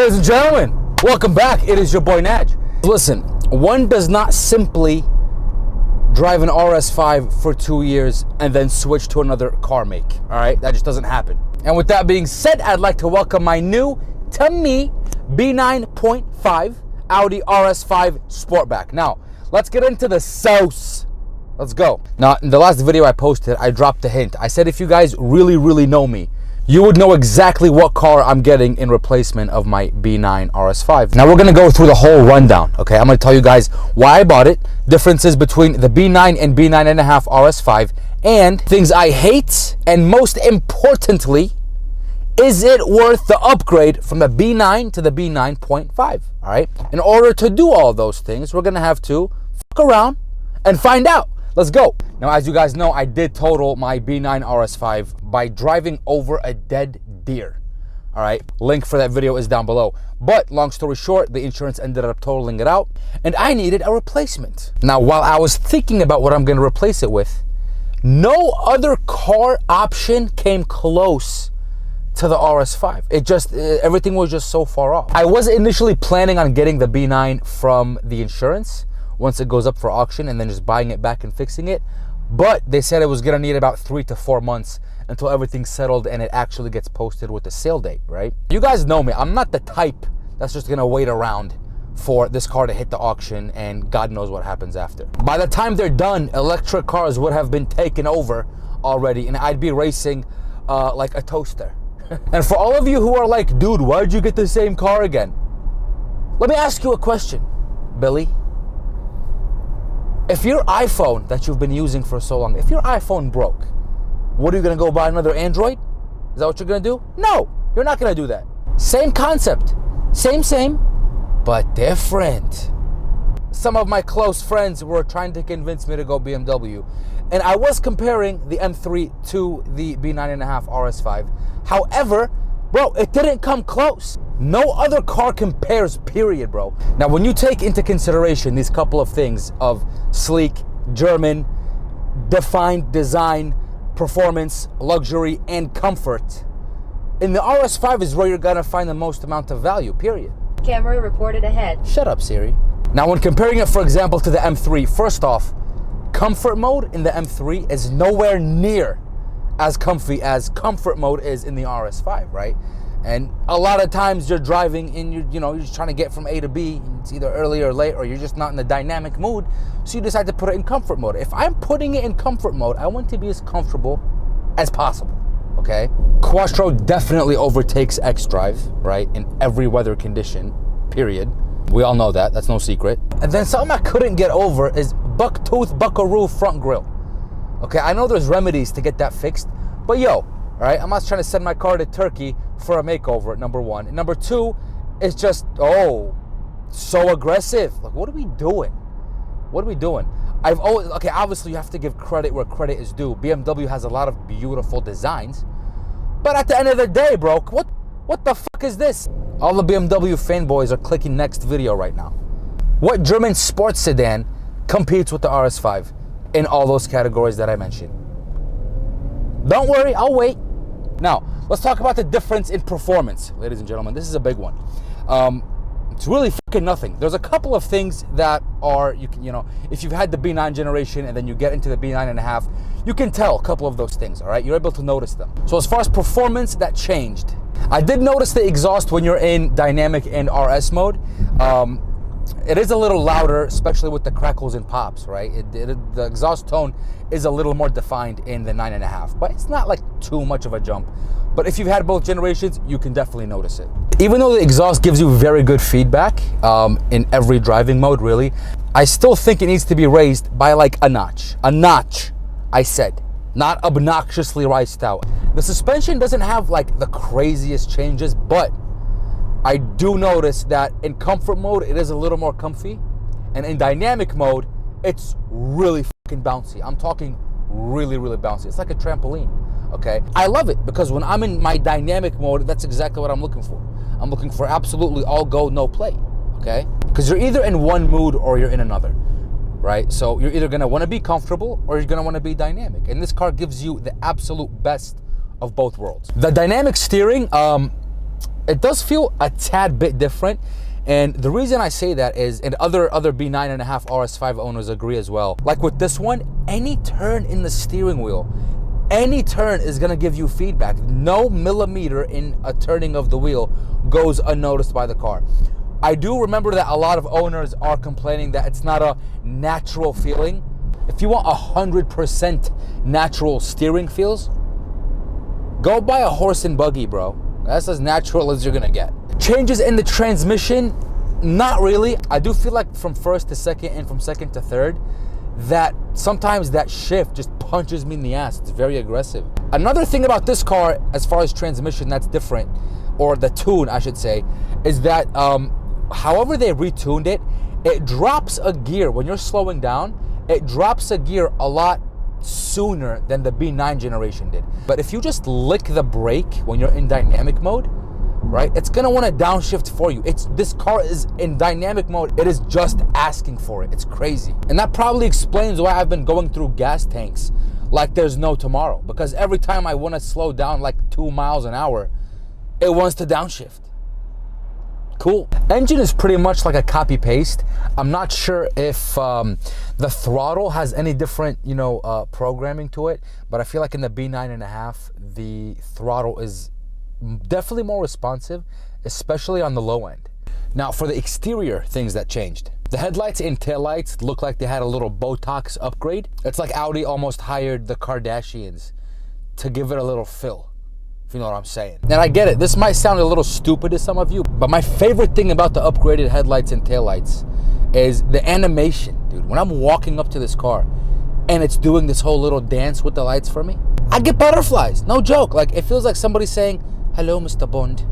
Ladies and gentlemen, welcome back. It is your boy Naj. Listen, one does not simply drive an RS5 for 2 years and then switch to another car make. All right, that just doesn't happen. And with that being said, I'd like to welcome my new, to me, B9.5 Audi RS5 Sportback. Now, let's get into the sauce. Let's go. Now, in the last video I posted, I dropped a hint. I said if you guys really know me, you would know exactly what car I'm getting in replacement of my B9 RS5. Now we're gonna go through the whole rundown, okay? I'm gonna tell you guys why I bought it, differences between the B9 and B9.5 RS5, and things I hate, and most importantly, is it worth the upgrade from the B9 to the B9.5, all right? In order to do all those things, we're gonna have to fuck around and find out. Let's go. Now, as you guys know, I did total my B9 RS5 by driving over a dead deer. All right, link for that video is down below. But long story short, the insurance ended up totaling it out and I needed a replacement. Now, while I was thinking about what I'm gonna replace it with, no other car option came close to the RS5. Everything was just so far off. I was initially planning on getting the B9 from the insurance once it goes up for auction and then just buying it back and fixing it. But they said it was gonna need about 3 to 4 months until everything's settled and it actually gets posted with the sale date, right? You guys know me, I'm not the type that's just gonna wait around for this car to hit the auction and God knows what happens after. By the time they're done, electric cars would have been taken over already and I'd be racing like a toaster. And for all of you who are like, dude, why'd you get the same car again? Let me ask you a question, Billy. If your iPhone that you've been using for so long, if your iPhone broke, what are you gonna go buy another Android? Is that what you're gonna do? No, you're not gonna do that. Same concept, same, but different. Some of my close friends were trying to convince me to go BMW, and I was comparing the M3 to the B9.5 RS5. However, bro, it didn't come close. No other car compares, period, bro. Now, when you take into consideration these couple of things of sleek, German, defined design, performance, luxury, and comfort, in the RS5 is where you're gonna find the most amount of value, period. Camera reported ahead. Shut up, Siri. Now, when comparing it, for example, to the M3, first off, comfort mode in the M3 is nowhere near as comfy as comfort mode is in the RS5, right? And a lot of times you're driving and you're just trying to get from A to B, and it's either early or late, or you're just not in the dynamic mood, so you decide to put it in comfort mode. If I'm putting it in comfort mode, I want to be as comfortable as possible, okay? Quattro definitely overtakes X-Drive, right, in every weather condition, period. We all know that, that's no secret. And then something I couldn't get over is bucktooth buckaroo front grille. Okay, I know there's remedies to get that fixed, but yo, all right, I'm not trying to send my car to Turkey for a makeover, number one. And number two, it's just, oh, so aggressive. Like, what are we doing? What are we doing? Okay, obviously you have to give credit where credit is due. BMW has a lot of beautiful designs, but at the end of the day, bro, what the fuck is this? All the BMW fanboys are clicking next video right now. What German sports sedan competes with the RS5 in all those categories that I mentioned? Don't worry, I'll wait. Now, let's talk about the difference in performance, ladies and gentlemen. This is a big one. It's really fucking nothing. There's a couple of things that are, if you've had the B9 generation and then you get into the B9.5, you can tell a couple of those things, all right? You're able to notice them. So as far as performance, that changed. I did notice the exhaust when you're in dynamic and RS mode. It is a little louder, especially with the crackles and pops, right? The exhaust tone is a little more defined in the 9.5, but it's not like too much of a jump. But if you've had both generations, you can definitely notice it. Even though the exhaust gives you very good feedback in every driving mode, really, I still think it needs to be raised by like a notch. A notch, I said, not obnoxiously raised out. The suspension doesn't have like the craziest changes, but I do notice that in comfort mode, it is a little more comfy. And in dynamic mode, it's really fucking bouncy. I'm talking really bouncy. It's like a trampoline, okay? I love it because when I'm in my dynamic mode, that's exactly what I'm looking for. I'm looking for absolutely all go, no play, okay? Because you're either in one mood or you're in another, right? So you're either gonna wanna be comfortable or you're gonna wanna be dynamic. And this car gives you the absolute best of both worlds. The dynamic steering, it does feel a tad bit different. And the reason I say that is, and other B9.5 RS5 owners agree as well, like with this one, any turn in the steering wheel, any turn is gonna give you feedback. No millimeter in a turning of the wheel goes unnoticed by the car. I do remember that a lot of owners are complaining that it's not a natural feeling. If you want 100% natural steering feels, go buy a horse and buggy, bro. That's as natural as you're gonna get. Changes in the transmission, not really. I do feel like from first to second and from second to third, that sometimes that shift just punches me in the ass. It's very aggressive. Another thing about this car, as far as transmission that's different, or the tune I should say, is that however they retuned it, it drops a gear. When you're slowing down, it drops a gear a lot sooner than the B9 generation did. But if you just lick the brake when you're in dynamic mode, right, it's gonna want to downshift for you. This car is in dynamic mode. It is just asking for it. It's crazy. And that probably explains why I've been going through gas tanks like there's no tomorrow, because every time I want to slow down like 2 miles an hour, it wants to downshift. Cool. Engine is pretty much like a copy paste. I'm not sure if the throttle has any different, programming to it, but I feel like in the B9.5, the throttle is definitely more responsive, especially on the low end. Now for the exterior things that changed. The headlights and taillights look like they had a little Botox upgrade. It's like Audi almost hired the Kardashians to give it a little fill, if you know what I'm saying. And I get it, this might sound a little stupid to some of you, but my favorite thing about the upgraded headlights and taillights is the animation, dude. When I'm walking up to this car and it's doing this whole little dance with the lights for me, I get butterflies, no joke. Like, it feels like somebody saying, "Hello, Mr. Bond,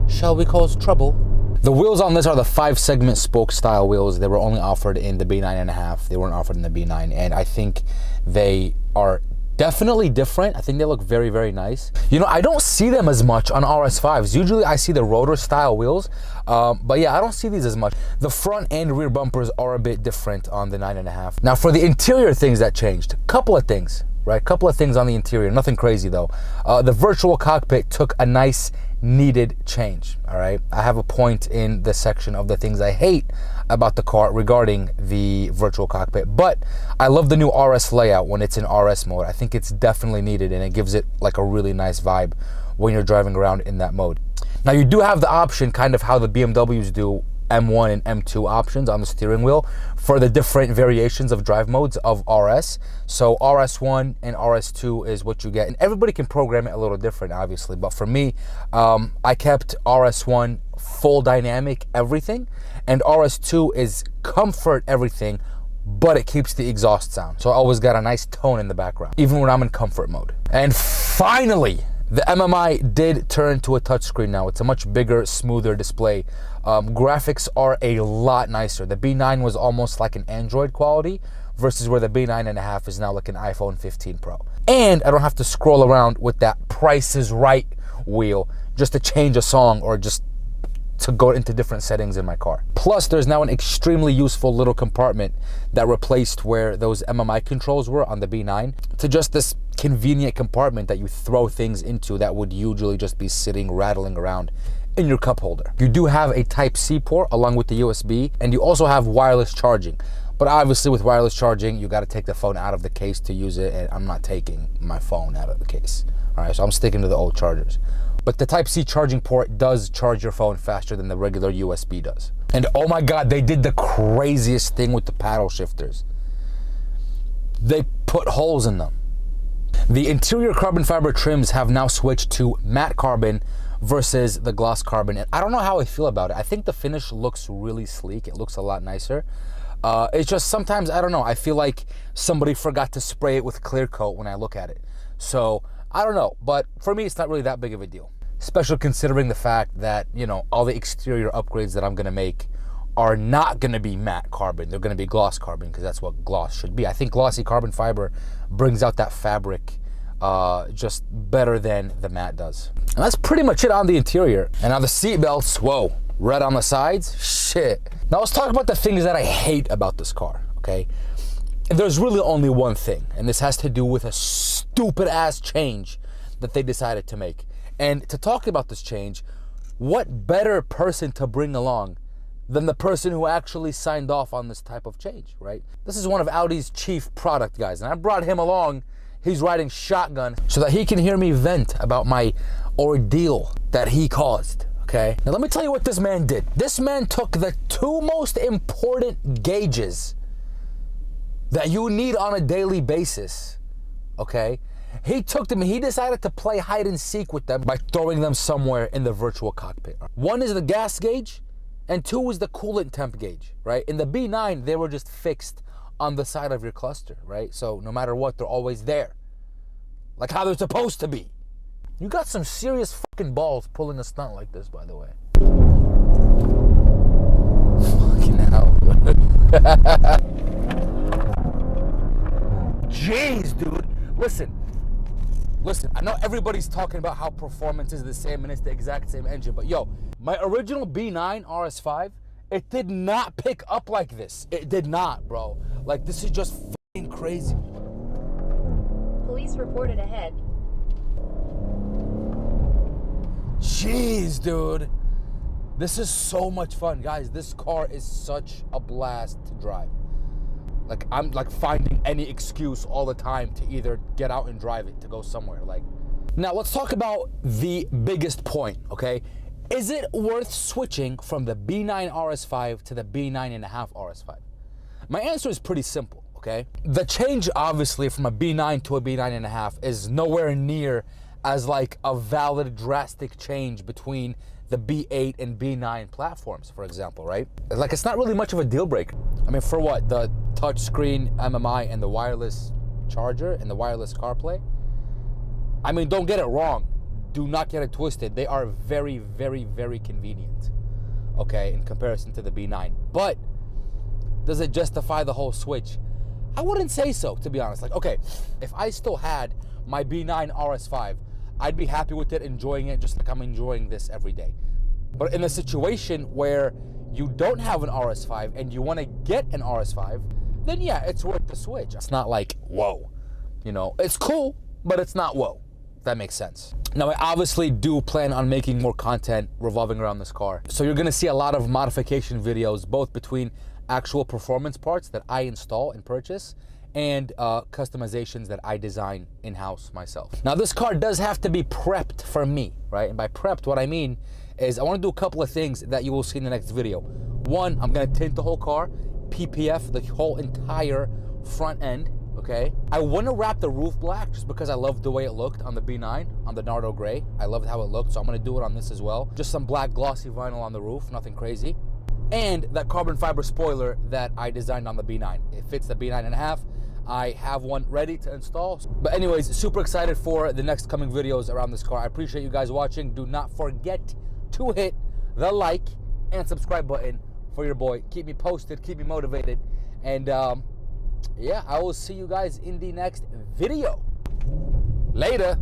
shall we cause trouble?" The wheels on this are the 5-segment spoke style wheels. They were only offered in the B9.5. They weren't offered in the B9, and I think they are definitely different. I think they look very, very nice. I don't see them as much on RS5s. Usually I see the rotor style wheels, but yeah, I don't see these as much. The front and rear bumpers are a bit different on the 9.5. Now for the interior things that changed, couple of things, right? Couple of things on the interior, nothing crazy though. The virtual cockpit took a nice needed change, all right? I have a point in the section of the things I hate about the car regarding the virtual cockpit, but I love the new RS layout when it's in RS mode. I think it's definitely needed, and it gives it like a really nice vibe when you're driving around in that mode. Now you do have the option, kind of how the BMWs do, M1 and M2 options on the steering wheel for the different variations of drive modes of RS. So RS1 and RS2 is what you get, and everybody can program it a little different, obviously, but for me, I kept RS1 full dynamic everything, and RS2 is comfort everything, but it keeps the exhaust sound. So I always got a nice tone in the background, even when I'm in comfort mode. And finally, the MMI did turn to a touchscreen now. It's a much bigger, smoother display. Graphics are a lot nicer. The B9 was almost like an Android quality versus where the B9.5 is now like an iPhone 15 Pro. And I don't have to scroll around with that Price is Right wheel just to change a song or just to go into different settings in my car. Plus, there's now an extremely useful little compartment that replaced where those MMI controls were on the B9 to just this convenient compartment that you throw things into that would usually just be sitting, rattling around in your cup holder. You do have a Type-C port along with the USB, and you also have wireless charging. But obviously with wireless charging, you gotta take the phone out of the case to use it, and I'm not taking my phone out of the case. All right, so I'm sticking to the old chargers. But the Type-C charging port does charge your phone faster than the regular USB does. And oh my God, they did the craziest thing with the paddle shifters. They put holes in them. The interior carbon fiber trims have now switched to matte carbon versus the gloss carbon. And I don't know how I feel about it. I think the finish looks really sleek. It looks a lot nicer. It's just sometimes, I don't know, I feel like somebody forgot to spray it with clear coat when I look at it. So I don't know, but for me, it's not really that big of a deal. Especially considering the fact that, all the exterior upgrades that I'm gonna make are not gonna be matte carbon. They're gonna be gloss carbon, because that's what gloss should be. I think glossy carbon fiber brings out that fabric just better than the matte does. And that's pretty much it on the interior. And now the seat belts, whoa, red on the sides, shit. Now let's talk about the things that I hate about this car, okay? There's really only one thing, and this has to do with a stupid ass change that they decided to make. And to talk about this change, What better person to bring along than the person who actually signed off on this type of change, right? This is one of Audi's chief product guys, and I brought him along. He's riding shotgun so that he can hear me vent about my ordeal that he caused, okay? Now let me tell you what this man did. This man took the two most important gauges that you need on a daily basis, okay? He took them, he decided to play hide and seek with them by throwing them somewhere in the virtual cockpit. One is the gas gauge, and two is the coolant temp gauge, right? In the B9, they were just fixed on the side of your cluster, right? So no matter what, they're always there. Like how they're supposed to be. You got some serious fucking balls pulling a stunt like this, by the way. Fucking hell. Jeez, dude. Listen, I know everybody's talking about how performance is the same and it's the exact same engine, but yo, my original B9 RS5, it did not pick up like this. It did not, bro. Like, this is just fucking crazy. Police reported ahead. Jeez, dude. This is so much fun. Guys, this car is such a blast to drive. Like, I'm like finding any excuse all the time to either get out and drive it, to go somewhere. Like, now let's talk about the biggest point, okay? Is it worth switching from the B9 RS5 to the B9.5 RS5? My answer is pretty simple, okay? The change, obviously, from a B9 to a B9.5 is nowhere near as like a valid, drastic change between the B8 and B9 platforms, for example, right? Like, it's not really much of a deal breaker. I mean, for what? The touchscreen MMI and the wireless charger and the wireless CarPlay? I mean, don't get it wrong. Do not get it twisted. They are very, very, very convenient, okay, in comparison to the B9. But does it justify the whole switch? I wouldn't say so, to be honest. Like, okay, if I still had my B9 RS5, I'd be happy with it, enjoying it just like I'm enjoying this every day. But in a situation where you don't have an RS5 and you want to get an RS5, then yeah, it's worth the switch. It's not like, whoa, you know, it's cool, but it's not whoa. That makes sense. Now, I obviously do plan on making more content revolving around this car. So you're gonna see a lot of modification videos, both between actual performance parts that I install and purchase and customizations that I design in-house myself. Now, this car does have to be prepped for me, right? And by prepped, what I mean is I wanna do a couple of things that you will see in the next video. One, I'm gonna tint the whole car, PPF the whole entire front end, okay? I wanna wrap the roof black just because I loved the way it looked on the B9, on the Nardo Gray. I loved how it looked, so I'm gonna do it on this as well. Just some black glossy vinyl on the roof, nothing crazy. And that carbon fiber spoiler that I designed on the B9. It fits the B9.5. I have one ready to install. But anyways, super excited for the next coming videos around this car. I appreciate you guys watching. Do not forget to hit the like and subscribe button for your boy. Keep me posted, keep me motivated. And yeah, I will see you guys in the next video. Later.